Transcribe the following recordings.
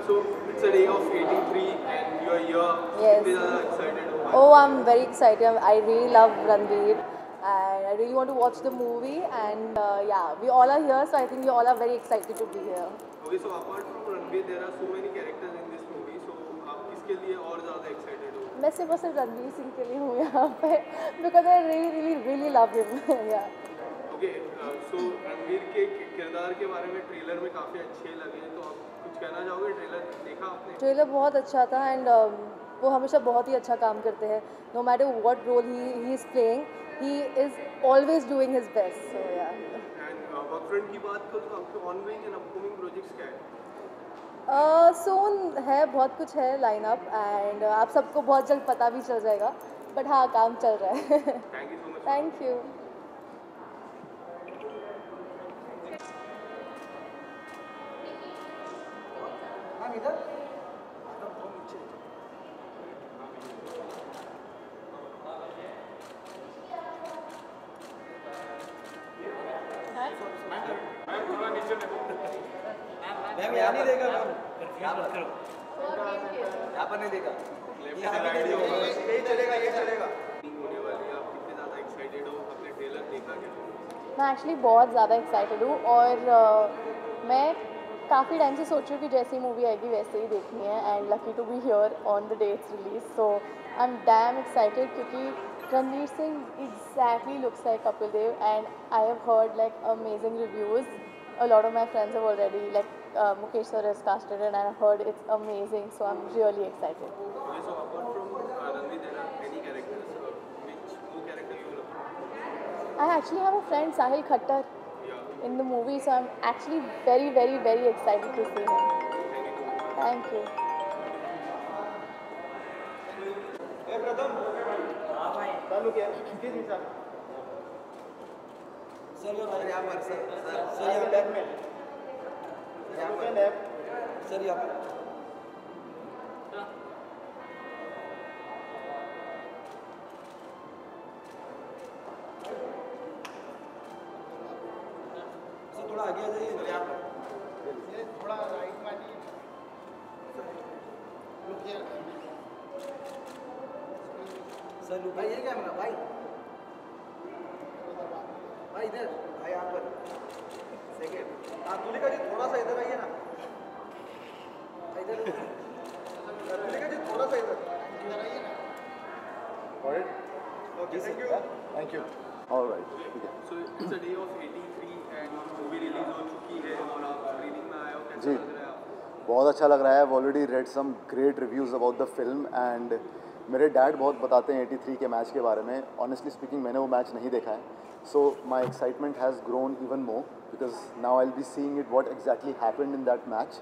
So it's a day of 83 and you're here. Yes. Excited. Oh, I'm very excited. I really love Ranveer and I really want to watch the movie. And yeah, we all are here, so I think we all are very excited to be here. Okay, so apart from Ranveer, there are so many characters in this movie. So आप किसके लिए और ज़्यादा excited हो? मैं सिर्फ और सिर्फ रणवीर सिंह के लिए हूँ यहाँ पे because I really love him. Yeah. Okay, so Ranveer के किरदार के बारे में ट्रेलर में काफ़ी अच्छे लगे हैं, तो आप कुछ कहना चाहोगे? ट्रेलर देखा आपने? ट्रेलर बहुत अच्छा था एंड वो हमेशा बहुत ही अच्छा काम करते हैं. No matter what role he is playing, he is always doing his best. So yeah. And work front की बात करूँ तो आपके ऑनगोइंग एंड अपकमिंग प्रोजेक्ट्स क्या है? सोन है, बहुत कुछ है लाइन अप एंड आप सबको बहुत जल्द पता भी चल जाएगा. बट हाँ, काम चल रहा है. Thank you so much. Thank you. Ma'am यहाँ नहीं देगा मैम. यहाँ पर नहीं देगा. यही चलेगा, ये चलेगा. होने वाली है, आप कितने ज़्यादा एक्साइटेड हो? आपने ट्रेलर देखा क्या? मैं एक्चुअली बहुत ज़्यादा एक्साइटेड हूँ और मैं काफ़ी टाइम से सोच रही हूँ कि जैसी मूवी आएगी वैसे ही देखनी है and lucky to be here on the day it's release. So I am damn excited क्योंकि Ranveer Singh exactly looks like Kapil Dev and I have heard like amazing reviews. A lot of my friends have already Mukesh sir has casted it and I have heard it's amazing, so I'm really excited. Okay, so apart from Ranveer, there are many characters. Which two character you love? I actually have a friend Sahil Khattar in the movie, so I'm actually very excited to see him. Thank you. ए प्रथम. हाँ भाई. चालू किया. किस हिसाब? Sir यहाँ पर sir यहाँ बैक में. यहाँ पर सर यहाँ पर. सर थोड़ा आगे आ जाइए. सर यहाँ पर. थोड़ा राइट में आइए. सर लुक भाई, ये कैमरा भाई. भाई इधर भाई, यहाँ पर सेकेंड. हाँ तुलिका जी थोड़ा सा इधर आइए ना. इधर तुलिका जी थोड़ा सा इधर आइए ना. Okay, thank you. ऑलराइट, ठीक है. So it's a day of 83 and movie release हो चुकी है और आप स्क्रीनिंग में आए हो. कैसा जी. लग रहा है आपको? बहुत अच्छा लग रहा है. I've already read some great reviews about the film and मेरे डैड बहुत बताते हैं 83 के मैच के बारे में. ऑनेस्टली स्पीकिंग मैंने वो मैच नहीं देखा है. So my excitement has grown even more because now I'll be seeing it what exactly happened in that match.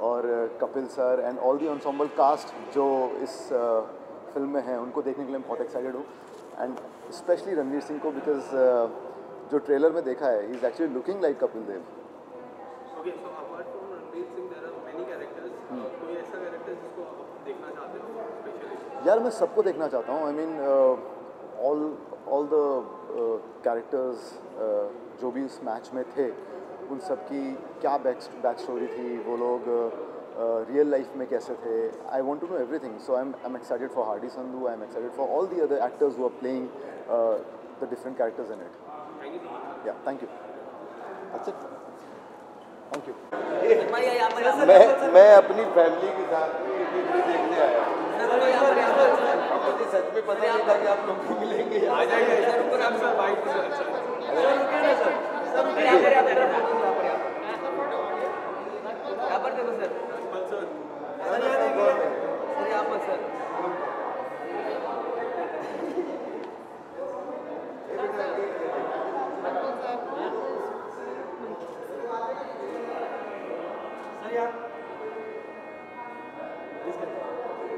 और Kapil sir and all the ensemble cast जो इस फिल्म में हैं उनको देखने के लिए मैं बहुत एक्साइटेड हूँ. एंड स्पेशली रणवीर सिंह को बिकॉज जो ट्रेलर में देखा है he is actually looking like Kapil Dev. Okay, so apart from Ranveer Singh, there are many characters. कोई ऐसा character जिसको आप देखना चाहते हो स्पेशली? यार मैं सबको देखना चाहता हूँ. I mean all the characters जो भी इस मैच में थे उन सब की क्या बैक स्टोरी थी, वो लोग रियल लाइफ में कैसे थे. I want to know everything. So I am excited for Hardy Sandhu. I am excited for all the other actors who are playing the different characters in it. Thank you so much. या thank you. अच्छा, thank you. मैं अपनी family के साथ में देखने आया हूँ. मुझे सच में पता नहीं था कि आप लोग मिलेंगे. आ जाइए सर, ऊपर आप सर बाइक पे सर. यहाँ पर देखो सर. सर सर यहाँ देखिए. सर यहाँ पर सर.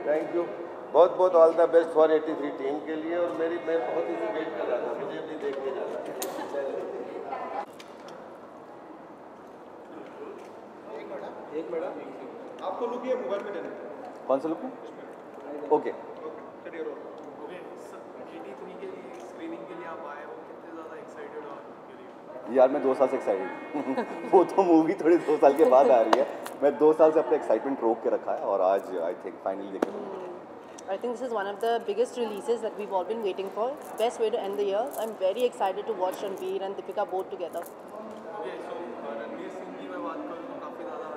Thank you. बहुत बहुत all the best for 83 team के लिए. और मैं बहुत ही वेट कर रहा था. मुझे भी देखने जाना है. एक मिनट. आपको लुक ये मोबाइल में देना. कौन सा लुक? ओके. ओके सर, 83 के लिए स्क्रीनिंग के लिए आप आए हो, कितने ज़्यादा एक्साइटेड हो आपके लिए? यार मैं 2 साल से एक्साइटेड. वो तो मूवी थोड़ी 2 साल के बाद आ रही है. मैं 2 साल से अपने एक्साइटमेंट रोक के रखा है और आज आई थिंक फाइनली देखने को मिला। I think this is one of the biggest releases that we've all been waiting for. Best way to end the year. I'm very excited to watch Ranveer and Deepika both together. Okay so Ranveer Singh की मैं बात करूँ तो काफ़ी ज़्यादा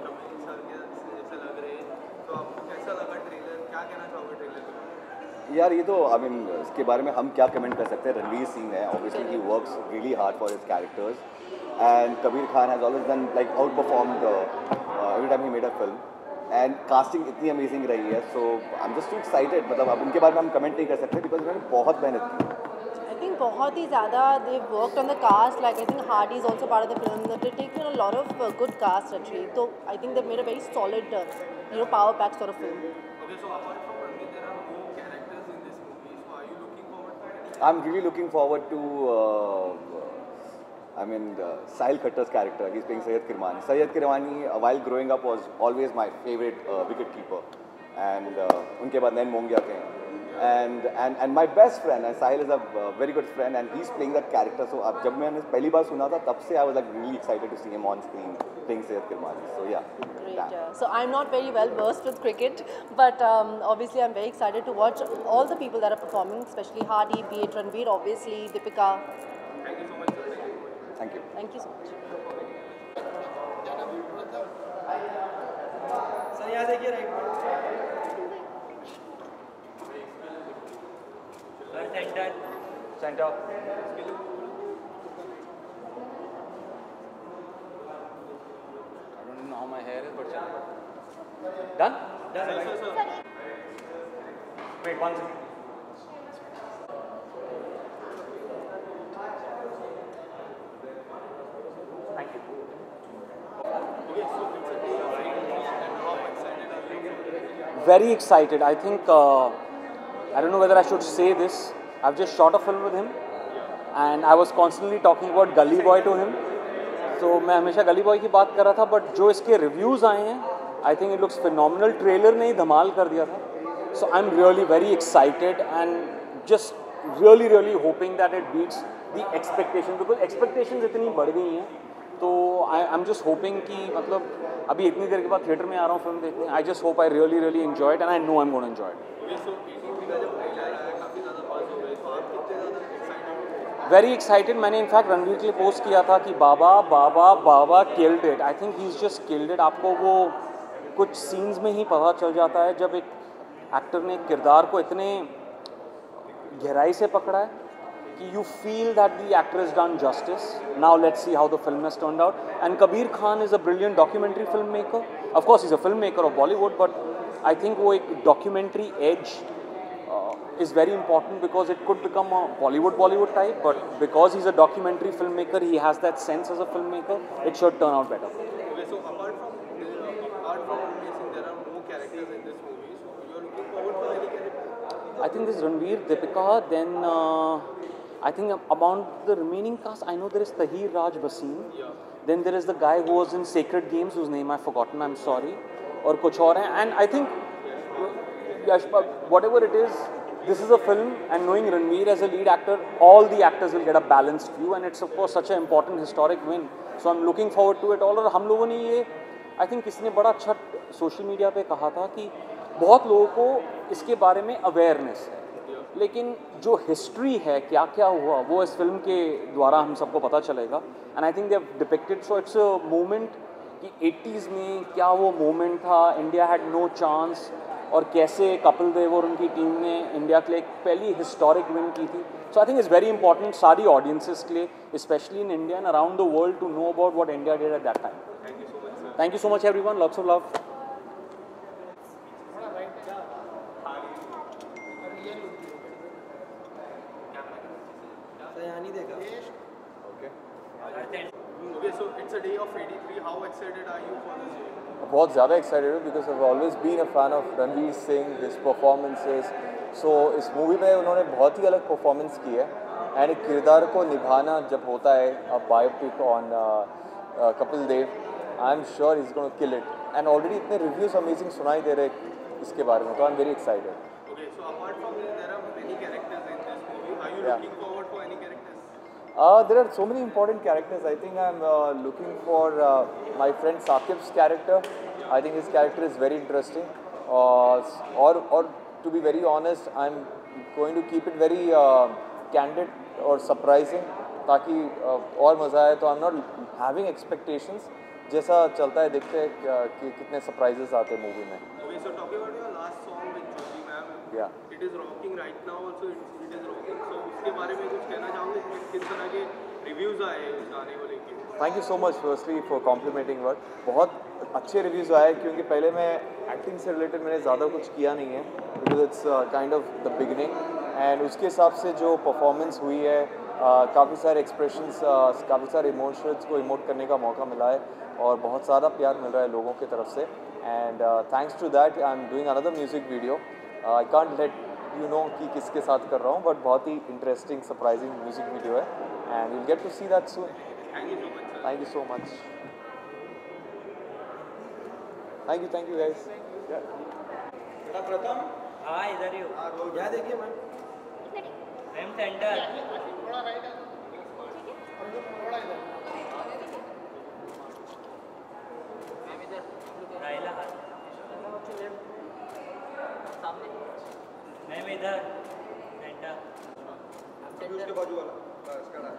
comments जैसे लग रहे हैं, तो आपको कैसा लगा ट्रेलर, क्या कहना चाहोगे ट्रेलर में? यार ये तो आई मीन इसके बारे में हम क्या कमेंट कर सकते हैं। रणवीर सिंह है, obviously he works really hard for his characters and Kabir Khan has always done like outperformed every time he made a film and casting इतनी अमेजिंग रही है। So I am just too excited, मतलब अब उनके बारे में हम कमेंट नहीं कर सकते बिकॉज उन्होंने बहुत मेहनत की। I think बहुत ही ज़्यादा they've worked on the cast. Like I think Hardy is also part of the film. They've taken a lot of good cast actually. So I think they've made a very solid, power pack sort of film. Okay, so apart from Ranveer, there are more characters in this movie. So are you looking forward to any? I'm really looking forward to Sahil Khattar's character. He's playing Syed Kirmani. Syed Kirmani, while growing up, was always my favorite wicket keeper. And उनके बाद नैन मोंगिया के हैं. And my best friend, and Sahil is a very good friend, and he's playing that character. So अब जब मैंने पहली बार सुना था, तब से I was like really excited to see him on screen playing Syed Kirmani. So yeah. Great. So I'm not very well versed with cricket, but obviously I'm very excited to watch all the people that are performing, especially Hardy, be it Ranveer, obviously Deepika. Thank you so much, sir. Thank you. Thank you. Thank you so much. Sir यहाँ देखिए right में। Center. I don't even know how my hair is, but done? Wait, 1 second. Thank you. Very excited. I think, I don't know whether I should say this. I've just shot a film with him and I was constantly talking about Gully Boy to him. So मैं हमेशा Gully Boy की बात कर रहा था, but जो इसके reviews आए हैं, I think it looks phenomenal. Trailer ने ही धमाल कर दिया था. So I'm really very excited and just really hoping that it beats the expectations, because expectations इतनी बढ़ गई हैं. तो I'm just hoping कि मतलब अभी इतनी देर के बाद थिएटर में आ रहा हूँ फिल्म देखने. I just hope I really enjoy it and I know I'm going to enjoy it. Okay, so 83 का जब ट्रेलर आया काफ़ी ज़्यादा पास हो गए, तो आप कितने ज़्यादा एक्साइटेड हो? Very excited. मैंने इनफैक्ट रणवीर के लिए पोस्ट किया था कि बाबा killed it. I think he's just killed it. आपको वो कुछ सीन्स में ही पता चल जाता है जब एक एक्टर ने किरदार को इतने गहराई से पकड़ा है कि you feel that the actor has done justice. Now let's see how the film has turned out. And Kabir Khan is a brilliant documentary filmmaker. Of course, he's a filmmaker of Bollywood, but I think वो एक documentary edge is very important because it could become a Bollywood type, but because he's a documentary filmmaker, he has that sense as a filmmaker, it should turn out better. Okay, so apart from Ranveer Singh, there are more characters in this movie. So you are looking forward to any character? I think this is Ranveer, Deepika, then I think among the remaining cast, I know there is Tahir Raj Bhasin. Yeah. Then there is the guy who was in Sacred Games, whose name I've forgotten, I'm sorry. Or kuch aur hai. And I think, whatever it is, this is a film, and knowing Ranveer as a lead actor, all the actors will get a balanced view, and it's of course such an important historic win. So I'm looking forward to it all. और हम लोगों ने ये, I think किसने बड़ा अच्छा social media पे कहा था कि बहुत लोगों को इसके बारे में अवेयरनेस है, लेकिन जो हिस्ट्री है क्या क्या हुआ वो इस फिल्म के द्वारा हम सबको पता चलेगा. And I think they have depicted, so it's a moment कि 80s में क्या वो मोमेंट था, इंडिया हैड नो चांस, और कैसे कपिल देव और उनकी टीम ने इंडिया के लिए एक पहली हिस्टोरिक विन की थी. So I think it's very important सारी ऑडियंसेस के लिए, specially in India and around the world, to know about what India did at that time. Thank you so much everyone, lots of love. यहाँ नहीं देखा. Okay, so it's a day of 83. How excited are you for this day? बहुत ज़्यादा excited हूँ because I've always been a fan of Ranveer Singh, his performances. So इस movie में उन्होंने बहुत ही अलग परफॉर्मेंस की है, एंड एक किरदार को निभाना जब होता है a biopic on Kapil Dev, I am sure is gonna kill it. And already इतने रिव्यूज़ अमेजिंग सुनाई दे रहे इसके बारे में, तो I am very excited. Okay, so apart from this, there are many characters in this movie. Are you Yeah. looking forward for any characters? There are so many important characters. I think I'm looking for my friend Saqib's character. I think his character is very interesting. Or to be very honest, I'm going to keep it very candid or surprising, ताकि और मज़ा आए. तो I'm not having expectations. जैसा चलता है देखते हैं कि कितने surprises आते हैं मूवी में. Okay, so talking about your last song with Jyoti ma'am, Yeah. it is rocking right now. Also, it is rocking. So उसके बारे में कुछ कहना चाहोगे? किस तरह के reviews आए हैं उस गाने को लेके? Thank you so much firstly for complimenting word. बहुत अच्छे रिव्यूज़ आए क्योंकि पहले मैं एक्टिंग से रिलेटेड मैंने ज़्यादा कुछ किया नहीं है, because it's kind of the beginning. And उसके हिसाब से जो परफॉर्मेंस हुई है, काफ़ी सारे एक्सप्रेशंस, काफ़ी सारे इमोशंस को इमोट करने का मौका मिला है और बहुत ज़्यादा प्यार मिल रहा है लोगों की तरफ से. And thanks to that I am doing another music video. I can't let you know कि किसके साथ कर रहा हूँ, बट बहुत ही इंटरेस्टिंग सरप्राइजिंग म्यूज़िक वीडियो है and will get to see that soon. Thank you so much, sir. Thank you so much. Thank you guys. बेटा प्रथम, हाँ इधर ही हो. यहाँ देखिए मैम. I am centre. राहिला हात. मैम इधर सेंटर. अभी उसके बाजू वाला. बस खड़ा.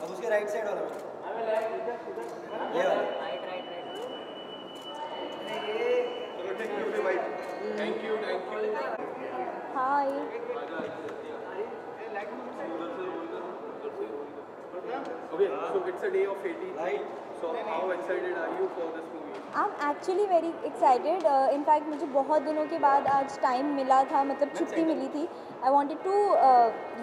अब उसके राइट साइड वाला. ये वाला. चलो ठीक है भाई. Thank you. Hi. Okay, so it's a day of 80. So how excited are you for this movie? I'm actually very excited. In fact मुझे बहुत दिनों के बाद आज टाइम मिला था, मतलब छुट्टी मिली थी. I wanted to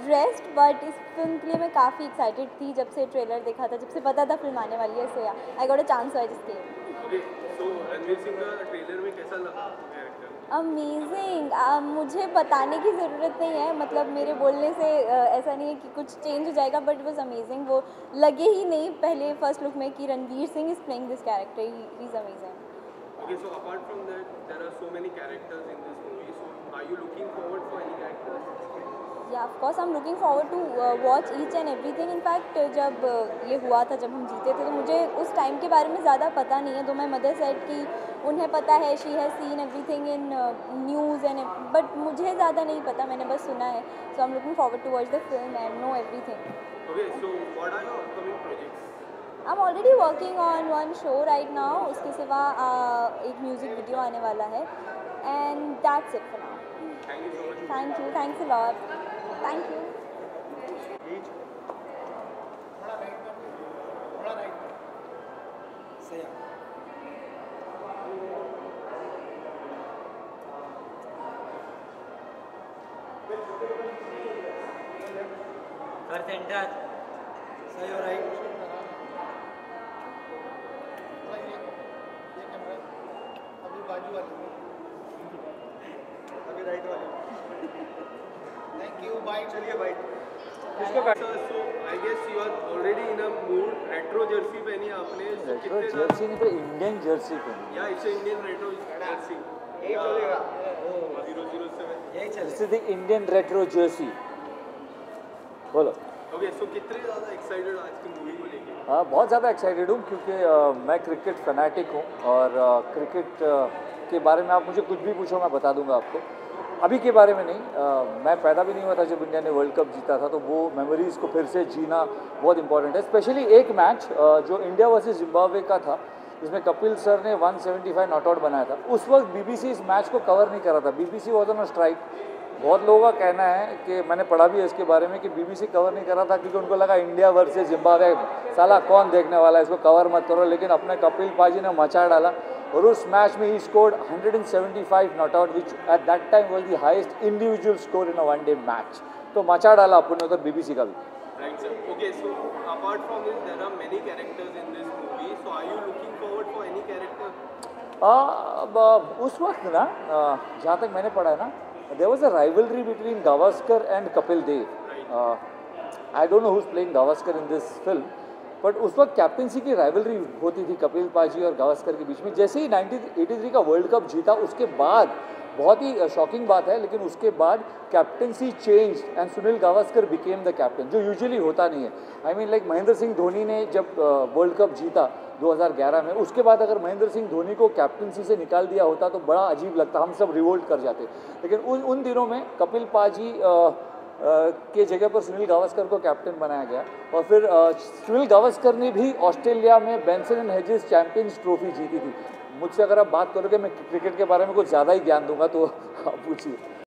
rest, but इस फिल्म के लिए मैं काफ़ी excited थी जब से ट्रेलर देखा था, जब से पता था फिल्म आने वाली है. So yeah, I got a chance, so I just came. Okay, so Ranveer Singh का ट्रेलर में कैसा लगा कैरेक्टर? अमेजिंग. मुझे बताने की ज़रूरत नहीं है, मतलब मेरे बोलने से ऐसा नहीं है कि कुछ चेंज हो जाएगा, बट वॉज अमेजिंग. वो लगे ही नहीं पहले फर्स्ट लुक में कि Ranveer Singh is playing this character. He is amazing. Okay, so apart from that, there are so many characters in this movie. So are you looking forward for any characters? या of course I am looking forward to watch each and everything. In fact जब ये हुआ था, जब हम जीते थे, तो मुझे उस टाइम के बारे में ज़्यादा पता नहीं है. तो मैं मदर सेड कि उन्हें पता है, she has seen everything in news and, but मुझे ज़्यादा नहीं पता, मैंने बस सुना है. So I am looking forward to watch the film and know everything. Okay, so what are your upcoming projects? I am already working on one show right now. उसके सिवा एक म्यूज़िक वीडियो आने वाला है and that's it for now. Thank you so much. Thank you. Thanks a lot. Thank you. Sir centre. सही हो right. अभी बाजू वाली. अभी राइट वाली. Thank you. बाइट. चलिए bite. So I guess you are already in a mood. Retro jersey पहनी है आपने. So रेट्रो कितने जर्सी नहीं तो इंडियन जर्सी पहनी. Yeah, it's an Indian retro jersey. यही चलेगा. 007. यही दिस चलेगा. Is the Indian retro Jersey. बोलो. Okay, so कितने ज़्यादा excited आज की मूवी को लेके? हाँ, बहुत ज़्यादा एक्साइटेड हूँ क्योंकि मैं क्रिकेट फैनाटिक हूँ और क्रिकेट के बारे में आप मुझे कुछ भी पूछो मैं बता दूंगा आपको. अभी के बारे में नहीं, मैं पैदा भी नहीं हुआ था जब इंडिया ने वर्ल्ड कप जीता था, तो वो मेमोरीज़ को फिर से जीना बहुत इंपॉर्टेंट है. स्पेशली एक मैच जो इंडिया वर्सेस जिम्बाब्वे का था, जिसमें कपिल सर ने 175 नॉट आउट बनाया था. उस वक्त बीबीसी इस मैच को कवर नहीं कर रहा था. BBC was on strike. बहुत लोगों का कहना है कि मैंने पढ़ा भी है इसके बारे में कि बीबीसी कवर नहीं कर रहा था क्योंकि उनको लगा इंडिया वर्सेस जिम्बाब्वे, साला कौन देखने वाला है, इसको कवर मत करो. लेकिन अपने कपिल पाजी ने मचा डाला और उस मैच में he scored 175 not out, which eight that time was the highest individual score in a one day match. तो मचा डाला अपने उधर बीबीसी का भी. Right, sir. Okay, so apart from this, there are many characters in this movie. So are you looking forward for any character? अब उस वक्त ना, जहाँ तक मैंने पढ़ा है ना, there was a rivalry between Gavaskar and Kapil Dev. I don't know who's playing Gavaskar in this film, but उस वक्त कैप्टनसी की राइवलरी होती थी कपिल पाजी और गावस्कर के बीच में. जैसे ही 1983 का वर्ल्ड कप जीता, उसके बाद बहुत ही शॉकिंग बात है, लेकिन उसके बाद captaincy change and Sunil Gavaskar became the captain, जो यूजुअली होता नहीं है। I mean like Mahendra Singh Dhoni ने जब वर्ल्ड कप जीता 2011 में, उसके बाद अगर महेंद्र सिंह धोनी को कैप्टनसी से निकाल दिया होता तो बड़ा अजीब लगता, हम सब रिवोल्ट कर जाते। लेकिन उन दिनों में कपिल पाजी के जगह पर सुनील गावस्कर को कैप्टन बनाया गया, और फिर सुनील गावस्कर ने भी ऑस्ट्रेलिया में Benson and hedges champions trophy जीती थी। मुझसे अगर आप बात करोगे मैं क्रिकेट के बारे में कुछ ज़्यादा ही ज्ञान दूंगा, तो आप पूछिए।